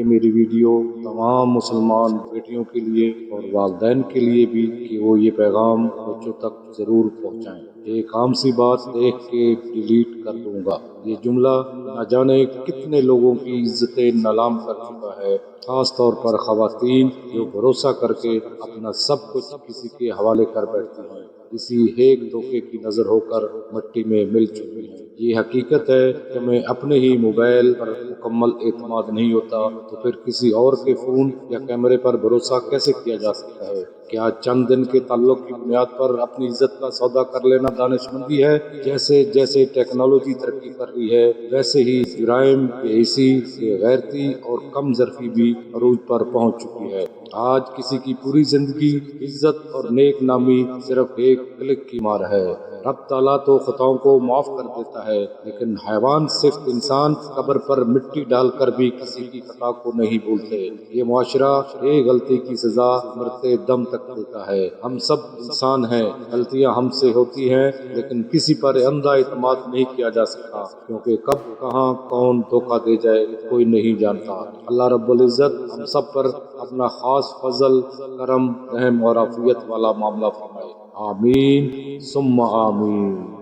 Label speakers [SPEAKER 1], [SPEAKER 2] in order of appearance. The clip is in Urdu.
[SPEAKER 1] یہ میری ویڈیو تمام مسلمان بیٹیوں کے لیے اور والدین کے لیے بھی کہ وہ یہ پیغام بچوں تک ضرور پہنچائیں۔ ایک عام سی بات دیکھ کے ڈیلیٹ کر دوں گا، یہ جملہ نہ جانے کتنے لوگوں کی عزتیں نیلام کر چکا ہے، خاص طور پر خواتین جو بھروسہ کر کے اپنا سب کچھ کسی کے حوالے کر بیٹھتی ہیں، اسی ایک دھوکے کی نظر ہو کر مٹی میں مل چکی ہیں۔ یہ حقیقت ہے کہ میں اپنے ہی موبائل پر مکمل اعتماد نہیں ہوتا تو پھر کسی اور کے فون یا کیمرے پر بھروسہ کیسے کیا جا سکتا ہے؟ کیا چند دن کے تعلق کی بنیاد پر اپنی عزت کا سودا کر لینا دانش مندی ہے؟ جیسے جیسے ٹیکنالوجی ترقی کر رہی ہے ویسے ہی جرائم، بے حسی، بے غیرتی اور کم ظرفی بھی عروج پر پہنچ چکی ہے۔ آج کسی کی پوری زندگی، عزت اور نیک نامی صرف ایک کلک کی مار ہے۔ رب تعالیٰ تو خطاؤں کو معاف کر دیتا ہے، لیکن حیوان صفت انسان قبر پر مٹی ڈال کر بھی کسی کی خطا کو نہیں بھولتے۔ یہ معاشرہ ایک غلطی کی سزا مرتے دم تک دیتا ہے۔ ہم سب انسان ہیں، غلطیاں ہم سے ہوتی ہیں، لیکن کسی پر اندھا اعتماد نہیں کیا جا سکتا، کیونکہ کب کہاں کون دھوکہ دے جائے کوئی نہیں جانتا۔ اللہ رب العزت ہم سب پر اپنا خاص فضل، کرم، رحم اور عافیت والا معاملہ فرمائے۔ آمین ثم آمین۔